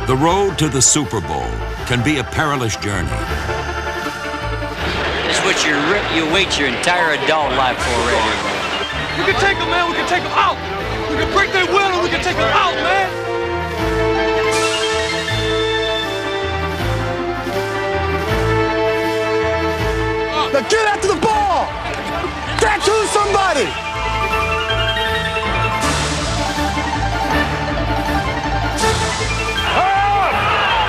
The road to the Super Bowl can be a perilous journey. It's what you wait your entire adult life for right here. We can take them, man. We can take them out. We can break their will and we can take them out, man. Now get after the ball. Tattoo somebody.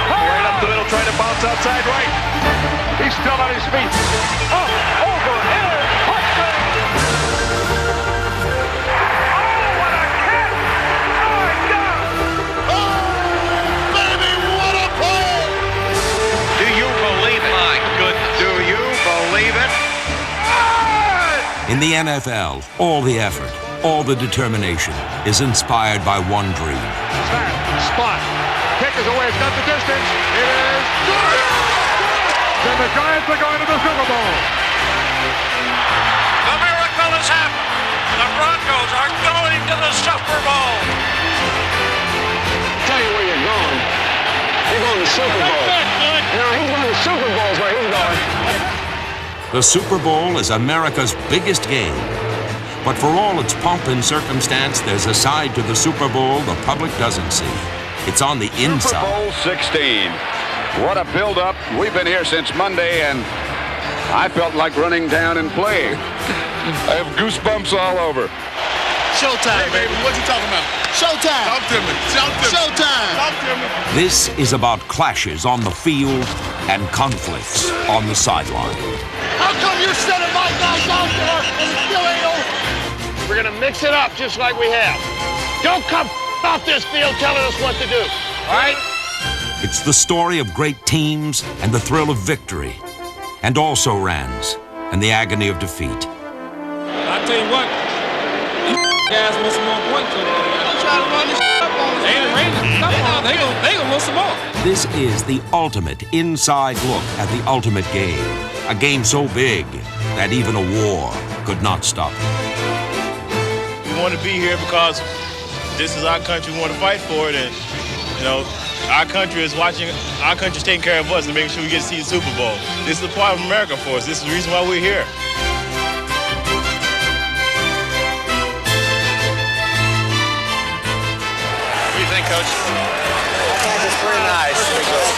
Right up the middle, trying to bounce outside right. He's still on his feet. Up, over, in, touchdown! Oh, what a catch! My God! Oh, baby, what a play! Do you believe it? My goodness. Do you believe it? In the NFL, all the effort, all the determination is inspired by one dream. Snap, spot, kick is away, it's got the distance. It is good! Then the Giants are going to the Super Bowl. The miracle has happened. The Broncos are going to the Super Bowl. Tell you where you're going. You're going to the Super Bowl. You know, he's going to the Super Bowl is where he's going. The Super Bowl is America's biggest game. But for all its pomp and circumstance, there's a side to the Super Bowl the public doesn't see. It's on the inside. Super Bowl 16. What a build-up. We've been here since Monday, and I felt like running down and playing. I have goosebumps all over. Showtime, baby. What you talking about? Showtime. Talk to me. Showtime. Talk to me. This is about clashes on the field and conflicts on the sideline. How come you're sending my guys out there and it still ain't over? We're going to mix it up just like we have. Don't come off this field telling us what to do. All right? It's the story of great teams and the thrill of victory, and also rans and the agony of defeat. I tell you what, guys want some more points. Don't try to run this up on us. They ain't raining. Come on, they gonna want some more. This is the ultimate inside look at the ultimate game. A game so big that even a war could not stop it. We want to be here because this is our country. We want to fight for it, and you know, our country is watching. Our country's taking care of us and making sure we get to see the Super Bowl. This is a part of America for us. This is the reason why we're here. What do you think, Coach? I think it's pretty nice.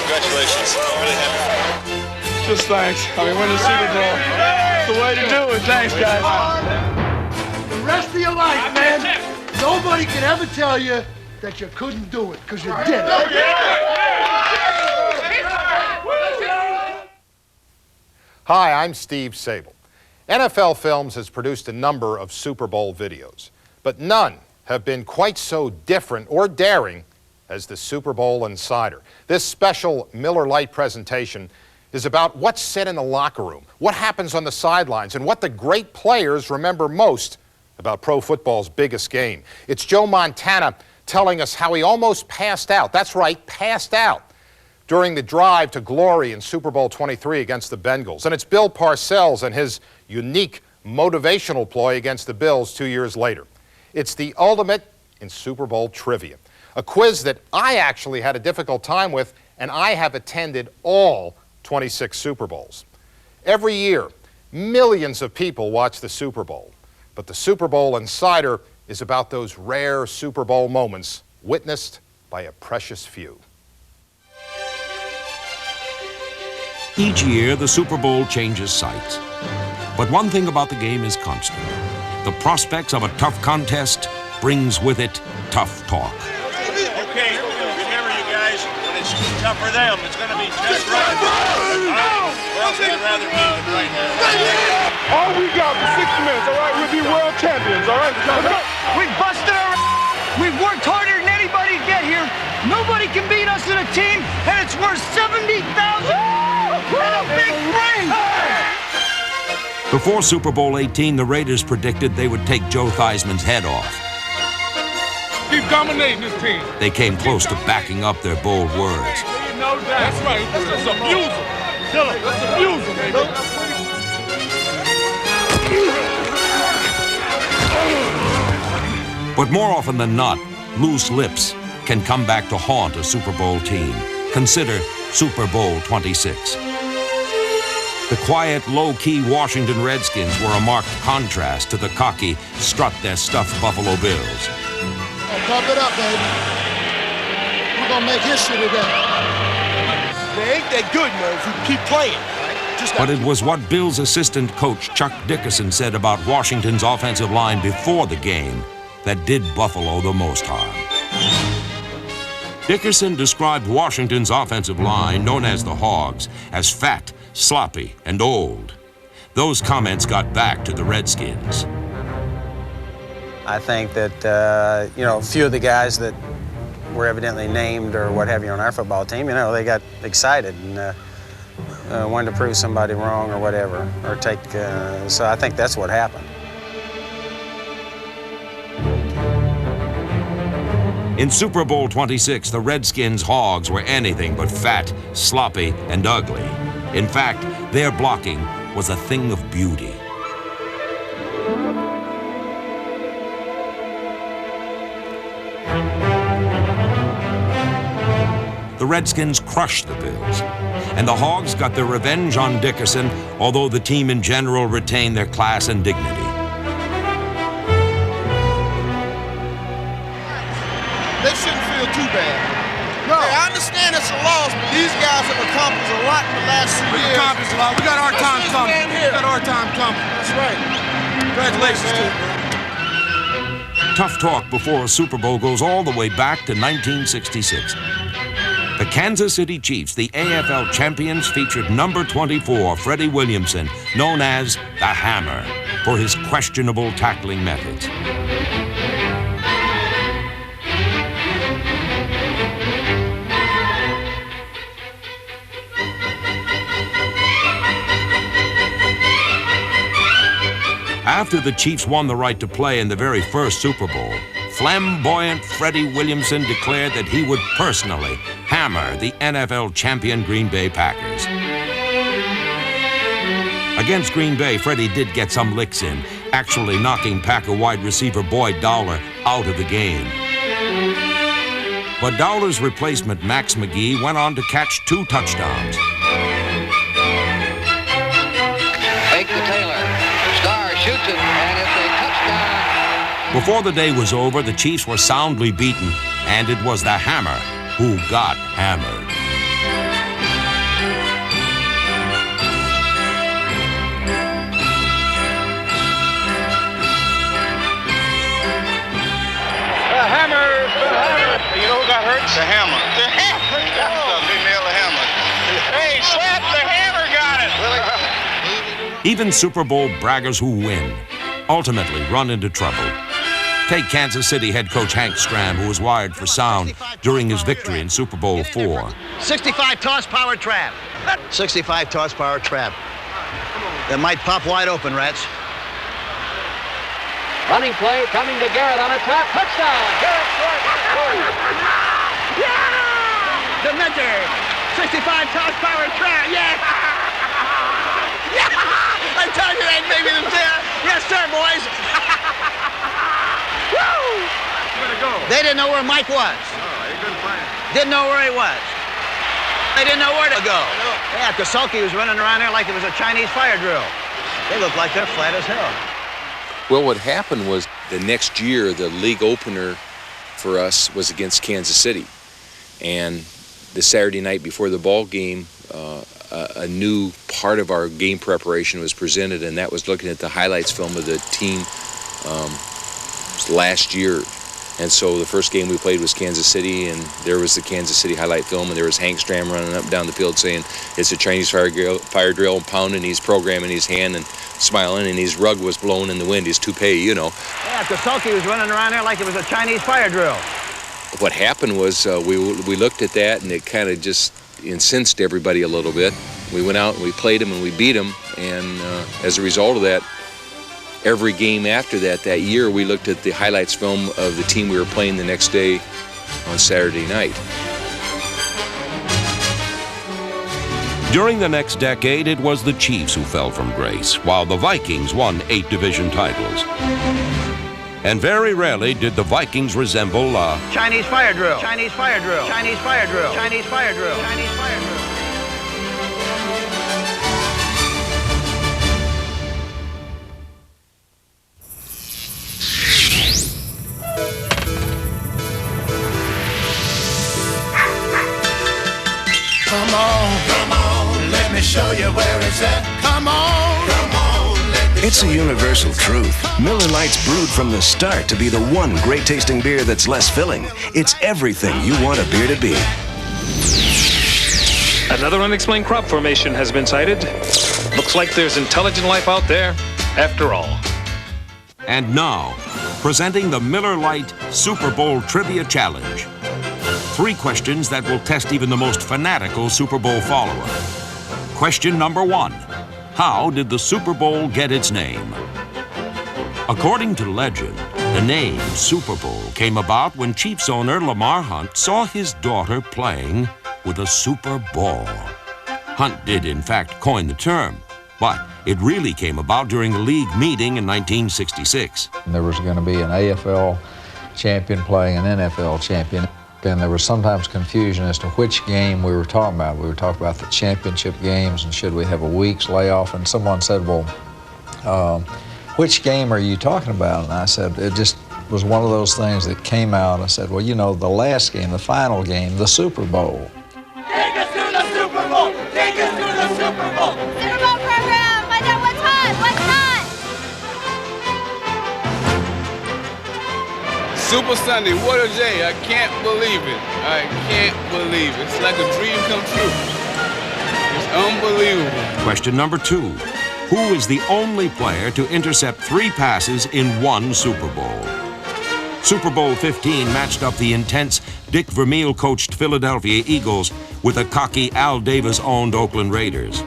Congratulations. Really happy. Just thanks. I mean, win the Super Bowl. It's the way to do it. Thanks, guys. The rest of your life, man, nobody can ever tell you that you couldn't do it, because you did it. Hi, I'm Steve Sable. NFL Films has produced a number of Super Bowl videos, but none have been quite so different or daring as the Super Bowl Insider. This special Miller Lite presentation is about what's said in the locker room, what happens on the sidelines, and what the great players remember most about pro football's biggest game. It's Joe Montana telling us how he almost passed out. That's right, passed out during the drive to glory in Super Bowl 23 against the Bengals. And it's Bill Parcells and his unique motivational ploy against the Bills 2 years later. It's the ultimate in Super Bowl trivia, a quiz that I actually had a difficult time with, and I have attended all 26 Super Bowls. Every year, millions of people watch the Super Bowl, but the Super Bowl Insider is about those rare Super Bowl moments witnessed by a precious few. Each year, the Super Bowl changes sites. But one thing about the game is constant. The prospects of a tough contest brings with it tough talk. Okay, remember you guys, when it's tough for them, it's going to be just right. All right? Or else they'd rather be even right now. All we got for 60 minutes, all right? We'll be world champions, all right? We busted our We've worked harder than anybody to get here. Nobody can beat us in a team, and it's worth $70,000 and a big ring. Before Super Bowl 18, the Raiders predicted they would take Joe Theismann's head off. Keep dominating this team. They came close to backing up their bold words. That's right. Let's abuse them. Kill him. Let's abuse them, baby. But more often than not, loose lips can come back to haunt a Super Bowl team. Consider Super Bowl 26. The quiet, low-key Washington Redskins were a marked contrast to the cocky, strut-their-stuff Buffalo Bills. Pump it up, baby. We're gonna make history today. They ain't that good, man, if we keep playing. But it was what Bills assistant coach Chuck Dickerson said about Washington's offensive line before the game that did Buffalo the most harm. Dickerson described Washington's offensive line, known as the Hogs, as fat, sloppy, and old. Those comments got back to the Redskins. I think that, a few of the guys that were evidently named or what have you on our football team, they got excited and wanted to prove somebody wrong or whatever, or so I think that's what happened. In Super Bowl 26, the Redskins' Hogs were anything but fat, sloppy, and ugly. In fact, their blocking was a thing of beauty. The Redskins crushed the Bills, and the Hogs got their revenge on Dickerson, although the team in general retained their class and dignity. They shouldn't feel too bad. No. Hey, I understand it's a loss, but these guys have accomplished a lot in the last 2 years. We accomplished a lot. We got our time coming. We got our time coming. That's right. Congratulations to you. Tough talk before a Super Bowl goes all the way back to 1966. The Kansas City Chiefs, the AFL champions, featured number 24, Freddie Williamson, known as the Hammer, for his questionable tackling methods. After the Chiefs won the right to play in the very first Super Bowl, flamboyant Freddie Williamson declared that he would personally hammer the NFL champion Green Bay Packers. Against Green Bay, Freddie did get some licks in, actually knocking Packer wide receiver Boyd Dowler out of the game. But Dowler's replacement, Max McGee, went on to catch 2 touchdowns. Fake to Taylor. Starr shoots it, and it's a touchdown. Before the day was over, the Chiefs were soundly beaten, and it was the Hammer who got hammered. The hammer. You know who got hurt? The hammer. The hammer. They nailed the hammer. Hey, slap, the hammer got it. Really? Even Super Bowl braggers who win ultimately run into trouble. Take Kansas City head coach Hank Stram, who was wired for sound during his victory in Super Bowl IV. 65 toss power trap. 65 toss power trap. That might pop wide open, Rats. Running play coming to Garrett on a trap. Touchdown! Garrett Yeah! The Mentor. 65 toss power trap. Yeah! Yeah! I told you that baby was there. Yes, sir, boys. Woo! Where'd it go? They didn't know where Mike was. Oh, he couldn't find it. Didn't know where he was. They didn't know where to go. Yeah, Kosolki was running around there like it was a Chinese fire drill. They look like they're flat as hell. Well, what happened was the next year, the league opener for us was against Kansas City. And the Saturday night before the ball game, a new part of our game preparation was presented, and that was looking at the highlights film of the team last year. And so the first game we played was Kansas City, and there was the Kansas City highlight film, and there was Hank Stram running up and down the field saying it's a Chinese fire drill, and pounding his program in his hand and smiling, and his rug was blowing in the wind, his toupee, you know. Yeah, Kosolki was running around there like it was a Chinese fire drill. What happened was we looked at that, and it kind of just incensed everybody a little bit. We went out and we played them and we beat them, and as a result of that, every game after that year, we looked at the highlights film of the team we were playing the next day on Saturday night. During the next decade, it was the Chiefs who fell from grace, while the Vikings won 8 division titles. And very rarely did the Vikings resemble a Chinese fire drill. Chinese fire drill. Chinese fire drill. Chinese fire drill. Chinese fire drill. Come on, let me show you where it's at. Come on, let me. It's a universal truth. Miller Lite's brewed from the start to be the one great-tasting beer that's less filling. It's everything you want a beer to be. Another unexplained crop formation has been sighted. Looks like there's intelligent life out there, after all. And now, presenting the Miller Lite Super Bowl Trivia Challenge. 3 questions that will test even the most fanatical Super Bowl follower. Question number 1. How did the Super Bowl get its name? According to legend, the name Super Bowl came about when Chiefs owner Lamar Hunt saw his daughter playing with a Super Ball. Hunt did, in fact, coin the term, but it really came about during a league meeting in 1966. There was going to be an AFL champion playing an NFL champion. And there was sometimes confusion as to which game we were talking about. We were talking about the championship games and should we have a week's layoff. And someone said, well, which game are you talking about? And I said, it just was one of those things that came out. I said, well, you know, the last game, the final game, the Super Bowl. Take us to the Super Bowl! Take us to the Super Bowl! Super Bowl program! Find out what's hot! What's hot! Super Sunday, what a day. I can't believe it. I can't believe it. It's like a dream come true. It's unbelievable. Question number 2. Who is the only player to intercept 3 passes in one Super Bowl? Super Bowl 15 matched up the intense Dick Vermeil-coached Philadelphia Eagles with the cocky Al Davis-owned Oakland Raiders.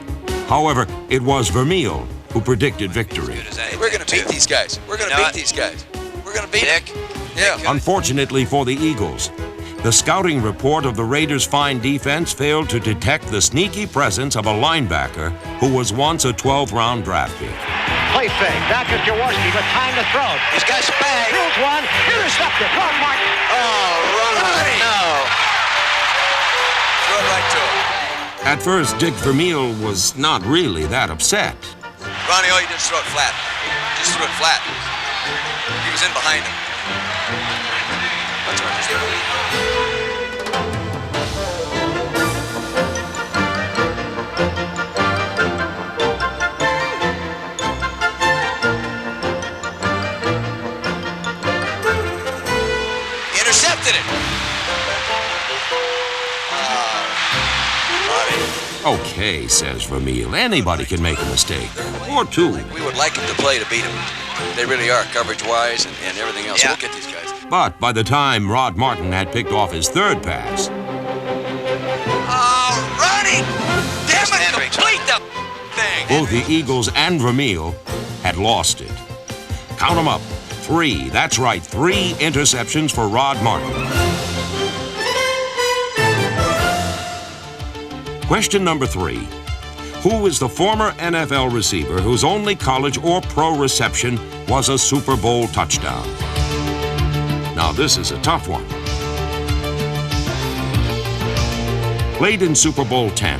However, it was Vermeil who predicted victory. We're going to beat these guys. We're going to beat these guys. We're going to beat Dick. Yeah. Unfortunately for the Eagles, the scouting report of the Raiders' fine defense failed to detect the sneaky presence of a linebacker who was once a 12th-round draft pick. Play fake. Back to Jaworski with time to throw. He's got Spag. Throws one. Intercepted. Run, Mark. Oh, run. No. Throw it right to him. At first, Dick Vermeil was not really that upset. Ronnie, oh, you just throw it flat. Just threw it flat. He was in behind him. That's what just intercepted it. Okay, says Vermeil. Anybody can make a mistake. Or 2. We would like him to play to beat him. They really are, coverage-wise and everything else. Yeah. We'll get these guys. But by the time Rod Martin had picked off his 3rd pass... Oh, Ronnie! Damn it, complete the thing! Both the Eagles and Vermeil had lost it. Count them up. 3. That's right, 3 interceptions for Rod Martin. Question number 3. Who is the former NFL receiver whose only college or pro reception was a Super Bowl touchdown? Now, this is a tough one. Played in Super Bowl 10,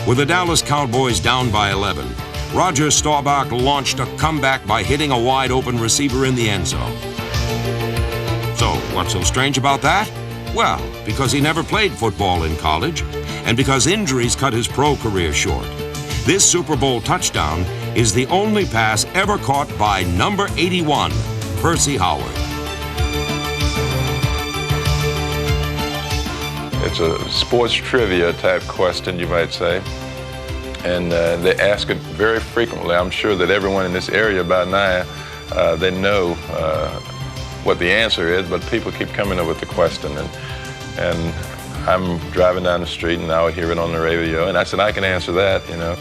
with the Dallas Cowboys down by 11, Roger Staubach launched a comeback by hitting a wide-open receiver in the end zone. So, what's so strange about that? Well, because he never played football in college, and because injuries cut his pro career short. This Super Bowl touchdown is the only pass ever caught by number 81, Percy Howard. It's a sports trivia type question, you might say. And they ask it very frequently. I'm sure that everyone in this area by now, they know what the answer is, but people keep coming up with the question. And I'm driving down the street and I would hear it on the radio, and I said, I can answer that, you know.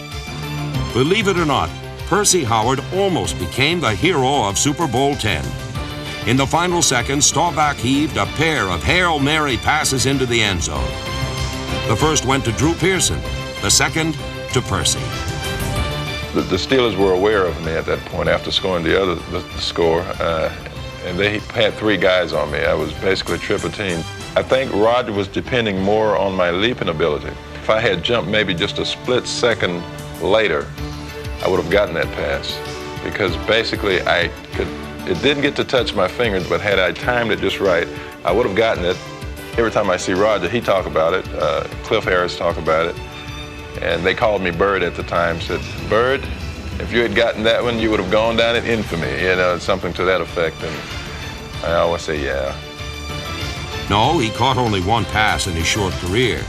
Believe it or not, Percy Howard almost became the hero of Super Bowl 10. In the final seconds, Staubach heaved a pair of Hail Mary passes into the end zone. The first went to Drew Pearson, the second to Percy. The Steelers were aware of me at that point after scoring the score, and they had 3 guys on me. I was basically triple teamed. I think Roger was depending more on my leaping ability. If I had jumped maybe just a split second later, I would have gotten that pass, because basically it didn't get to touch my fingers, but had I timed it just right, I would have gotten it. Every time I see Roger, he talk about it, Cliff Harris talk about it, and they called me Bird at the time, said, Bird, if you had gotten that one, you would have gone down in infamy, you know, something to that effect, and I always say, yeah. No, he caught only 1 pass in his short career,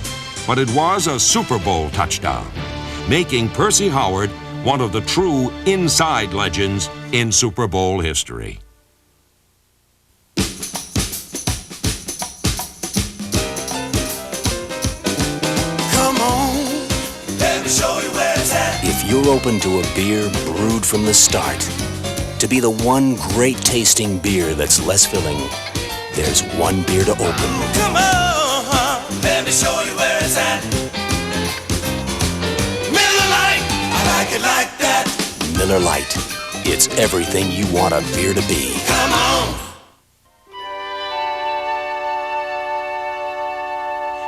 but it was a Super Bowl touchdown, making Percy Howard one of the true inside legends in Super Bowl history. Come on, let me show you where it's at. If you're open to a beer brewed from the start, to be the one great tasting beer that's less filling, there's one beer to open. Come on, let me show you where it's at. Miller Lite, I like it like that. Miller Lite. It's everything you want a beer to be. Come on.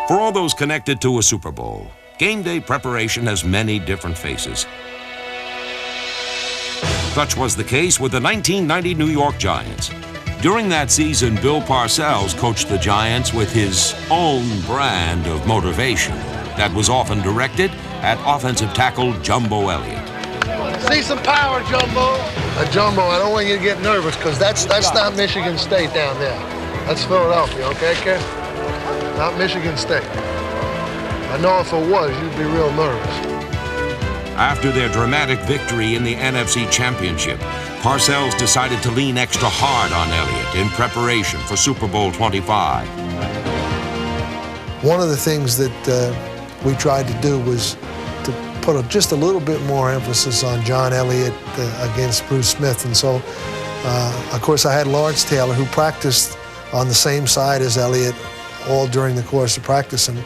For all those connected to a Super Bowl, game day preparation has many different faces. Such was the case with the 1990 New York Giants. During that season, Bill Parcells coached the Giants with his own brand of motivation that was often directed at offensive tackle Jumbo Elliott. See some power, Jumbo. Jumbo, I don't want you to get nervous, because that's not Michigan State down there. That's Philadelphia, okay, kid? Not Michigan State. I know if it was, you'd be real nervous. After their dramatic victory in the NFC Championship, Parcells decided to lean extra hard on Elliott in preparation for Super Bowl 25. One of the things that we tried to do was to put just a little bit more emphasis on John Elliott against Bruce Smith. And so, of course, I had Lawrence Taylor, who practiced on the same side as Elliott all during the course of practice. And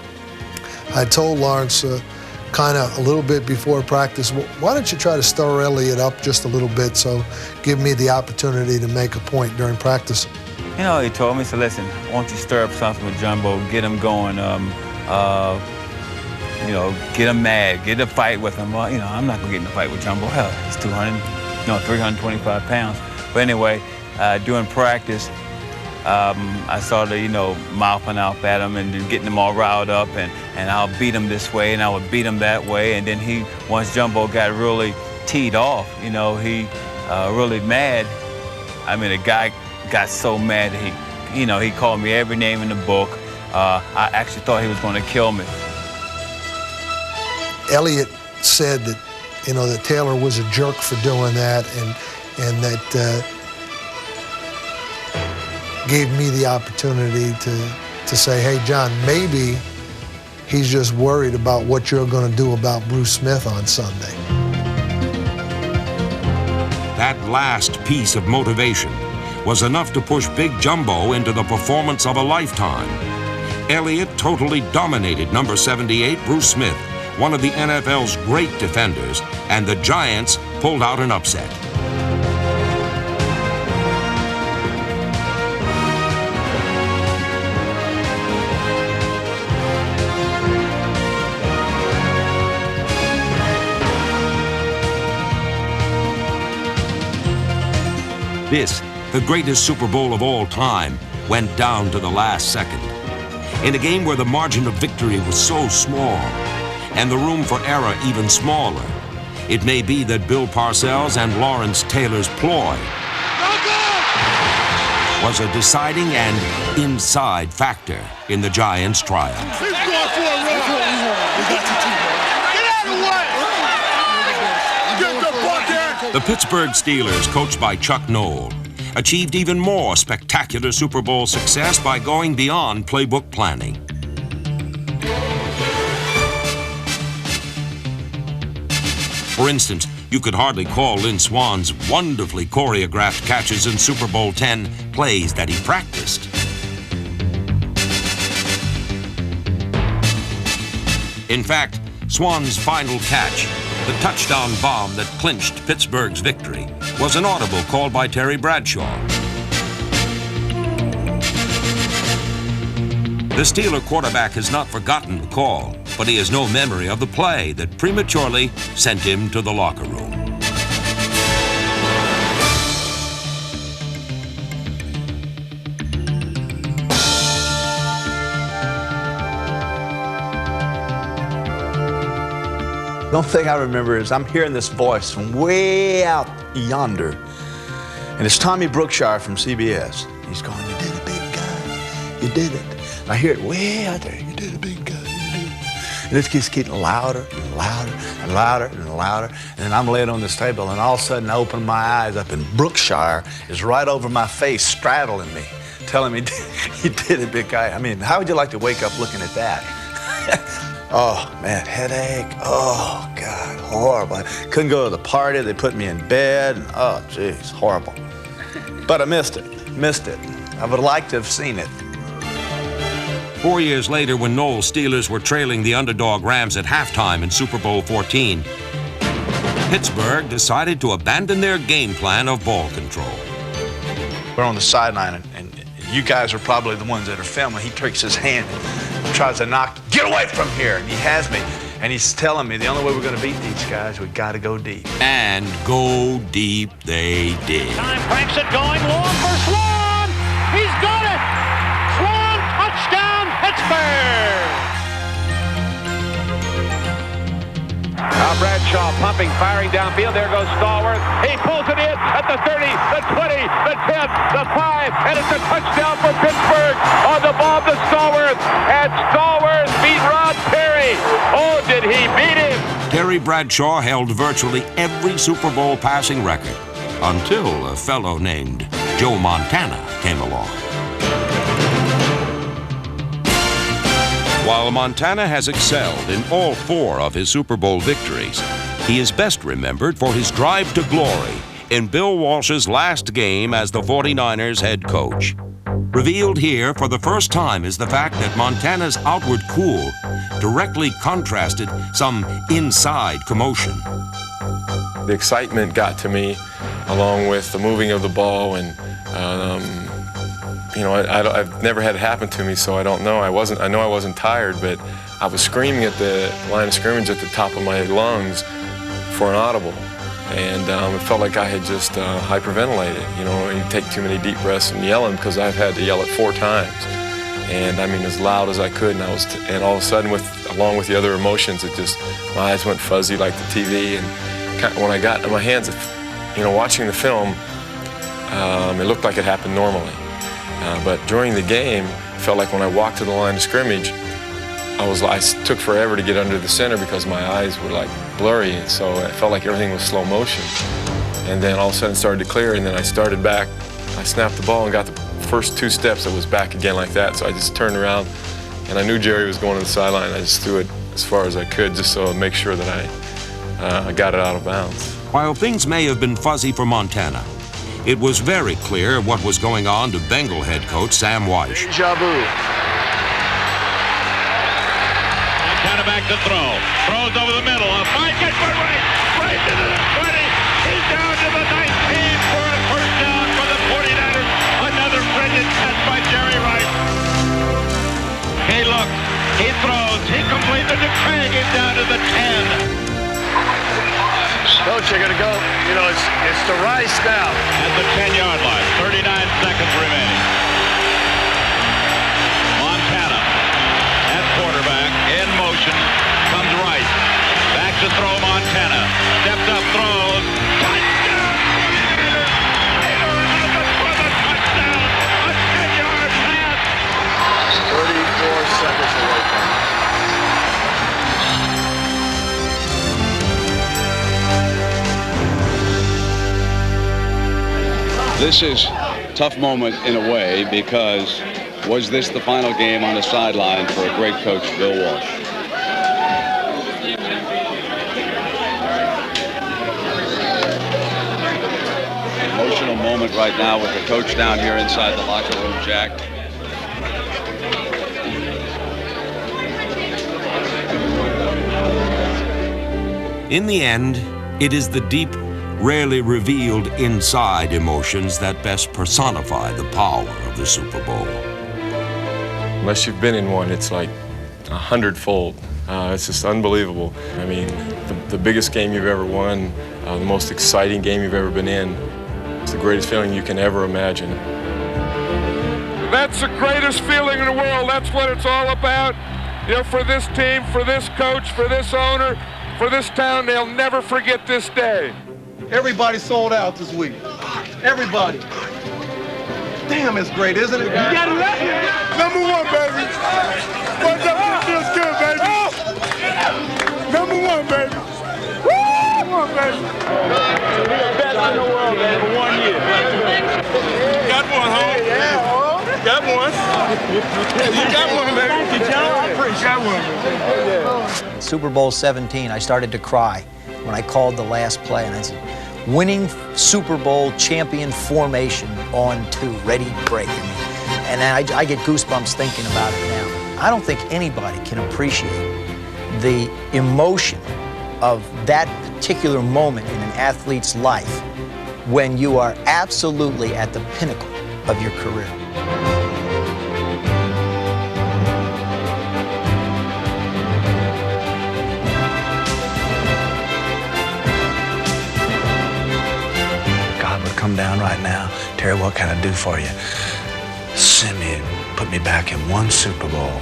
I told Lawrence kind of a little bit before practice, why don't you try to stir Elliott up just a little bit, so give me the opportunity to make a point during practice. You know, he told me, so listen, I want you to stir up something with Jumbo, get him going, you know, get him mad, get a fight with him. Well, you know, I'm not gonna get in a fight with Jumbo. Hell, he's 325 pounds. But anyway, during practice, I started, you know, mouthing off at him and getting him all riled up, and I'll beat him this way and I would beat him that way. And then once Jumbo got really teed off, you know, he really mad. I mean, the guy got so mad that he called me every name in the book. I actually thought he was going to kill me. Elliott said that, you know, that Taylor was a jerk for doing that, and that gave me the opportunity to say, hey, John, maybe he's just worried about what you're going to do about Bruce Smith on Sunday. That last piece of motivation was enough to push Big Jumbo into the performance of a lifetime. Elliott totally dominated number 78, Bruce Smith, one of the NFL's great defenders, and the Giants pulled out an upset. This, the greatest Super Bowl of all time, went down to the last second. In a game where the margin of victory was so small and the room for error even smaller, it may be that Bill Parcells and Lawrence Taylor's ploy was a deciding and inside factor in the Giants' triumph. He's going for a run. Get out of the way. Get the bucket. The Pittsburgh Steelers, coached by Chuck Noll, achieved even more spectacular Super Bowl success by going beyond playbook planning. For instance, you could hardly call Lynn Swann's wonderfully choreographed catches in Super Bowl X plays that he practiced. In fact, Swann's final catch, the touchdown bomb that clinched Pittsburgh's victory, was an audible call by Terry Bradshaw. The Steeler quarterback has not forgotten the call, but he has no memory of the play that prematurely sent him to the locker room. The only thing I remember is I'm hearing this voice from way out yonder, and it's Tommy Brookshire from CBS. He's going, "You did it, big guy. You did it." And I hear it way out there. "You did it, big guy. You did it." And it keeps getting louder and louder and louder and louder. And then I'm laying on this table, and all of a sudden I open my eyes up, and Brookshire is right over my face, straddling me, telling me, "You did it, big guy." I mean, how would you like to wake up looking at that? Oh, man, headache. Oh, God, horrible. I couldn't go to the party. They put me in bed. And, oh, geez, horrible. But I missed it. I would like to have seen it. 4 years later, when Noel's Steelers were trailing the underdog Rams at halftime in Super Bowl 14, Pittsburgh decided to abandon their game plan of ball control. We're on the sideline, and you guys are probably the ones that are filming. He takes his hand and tries to knock, "Get away from here!" And he has me. And he's telling me the only way we're going to beat these guys, we got to go deep. And go deep they did. Time cranks it going long for Swan. He's got it. Swan, touchdown, Pittsburgh. Now Bradshaw pumping, firing downfield. There goes Stallworth. He pulls it in at the 30, the 20, the 10, the 5, and it's a touchdown for Pittsburgh on the ball to Stallworth. And Stallworth beat Rod Perry. Oh, did he beat him? Terry Bradshaw held virtually every Super Bowl passing record until a fellow named Joe Montana came along. While Montana has excelled in all 4 of his Super Bowl victories, he is best remembered for his drive to glory in Bill Walsh's last game as the 49ers head coach. Revealed here for the first time is the fact that Montana's outward cool directly contrasted some inside commotion. The excitement got to me, along with the moving of the ball, and you know, I've never had it happen to me, so I don't know. I know I wasn't tired, but I was screaming at the line of scrimmage at the top of my lungs for an audible. And it felt like I had just hyperventilated. You know, you take too many deep breaths and yelling, because I've had to yell it 4 times. And I mean, as loud as I could, and all of a sudden, along with the other emotions, my eyes went fuzzy like the TV. And when I got in my hands, you know, watching the film, it looked like it happened normally. But during the game, it felt like when I walked to the line of scrimmage, I took forever to get under the center because my eyes were like blurry, and so it felt like everything was slow motion. And then all of a sudden it started to clear, and then I started back. I snapped the ball and got the first 2 steps. I was back again like that, so I just turned around, and I knew Jerry was going to the sideline. I just threw it as far as I could, just so to make sure that I got it out of bounds. While things may have been fuzzy for Montana, it was very clear what was going on to Bengal head coach Sam Weish. Deja vu. Montana back to throw. Throws over the middle. A fight gets right to the 20. He's down to the 19 for a first down for the 49ers. Another brilliant catch by Jerry Rice. He looks. He throws. He completes it to Craig. He's down to the 10. Coach, you're going to go, you know, it's to Rice now. At the 10-yard line, 39 seconds remaining. Montana at quarterback, in motion, comes Rice. Back to throw Montana. Steps up, throws. Touchdown! Taylor for the touchdown. A 10-yard pass. 34 seconds away from it. This is a tough moment in a way, because was this the final game on the sideline for a great coach, Bill Walsh? Emotional moment right now with the coach down here inside the locker room, Jack. In the end, it is the deep, rarely revealed inside emotions that best personify the power of the Super Bowl. Unless you've been in one, it's like 100-fold. It's just unbelievable. I mean, the biggest game you've ever won, the most exciting game you've ever been in. It's the greatest feeling you can ever imagine. That's the greatest feeling in the world. That's what it's all about. You know, for this team, for this coach, for this owner, for this town, they'll never forget this day. Everybody sold out this week. Everybody. Damn, it's great, isn't it? You got it right. Number one, baby. What's up? It feels good, baby. Number one, baby. Woo! Number one, baby. Best in the world, baby, for 1 year. Got one, huh? Yeah, got one. You got one, baby. Thank you, Joe. I appreciate one. Super Bowl 17, I started to cry when I called the last play, and I said, winning Super Bowl champion formation on 2, ready, break. And I get goosebumps thinking about it now. I don't think anybody can appreciate the emotion of that particular moment in an athlete's life when you are absolutely at the pinnacle of your career. Come down right now. Terry, what can I do for you? Send me and put me back in one Super Bowl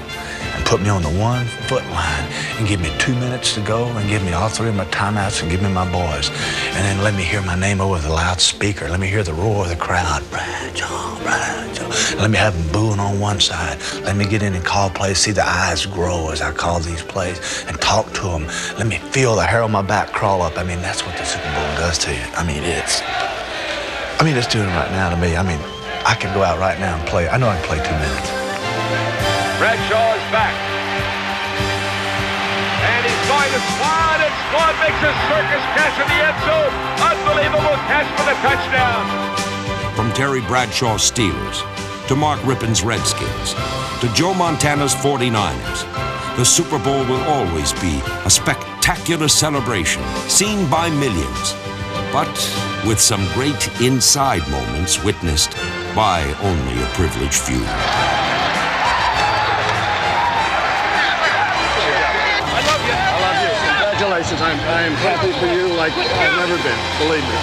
and put me on the 1 foot line and give me 2 minutes to go and give me all 3 of my timeouts and give me my boys. And then let me hear my name over the loudspeaker. Let me hear the roar of the crowd. Bradshaw, Bradshaw. Let me have them booing on one side. Let me get in and call plays, see the eyes grow as I call these plays and talk to them. Let me feel the hair on my back crawl up. I mean, that's what the Super Bowl does to you. I mean, it's doing it right now to me. I mean, I could go out right now and play. I know I can play 2 minutes. Bradshaw is back. And he's going to Swan, and Swan makes a circus catch in the end zone. Unbelievable catch for the touchdown. From Terry Bradshaw's Steelers, to Mark Rippon's Redskins, to Joe Montana's 49ers, the Super Bowl will always be a spectacular celebration seen by millions, but with some great inside moments witnessed by only a privileged few. I love you. I love you. Congratulations. I am happy for you like I've never been. Believe me.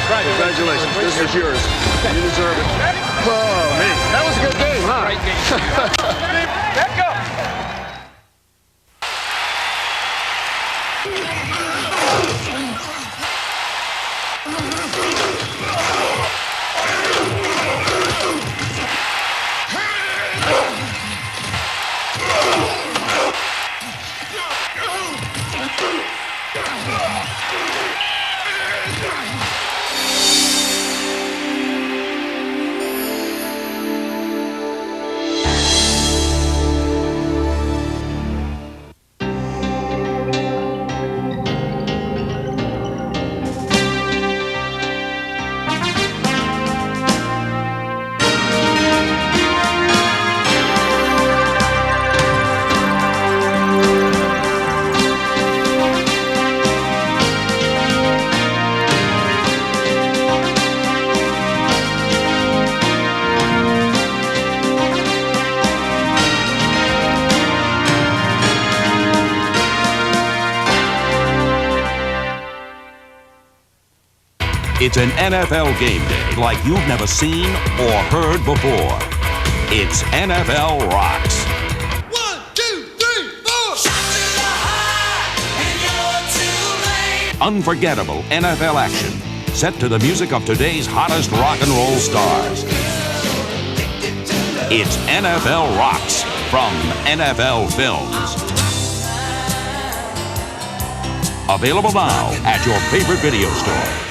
Congratulations. This is yours. You deserve it. Oh, man. That was a good game, huh? Great game. Back up. It's an NFL game day like you've never seen or heard before. It's NFL Rocks. 1, 2, 3, 4. Unforgettable NFL action set to the music of today's hottest rock and roll stars. It's NFL Rocks from NFL Films. Available now at your favorite video store.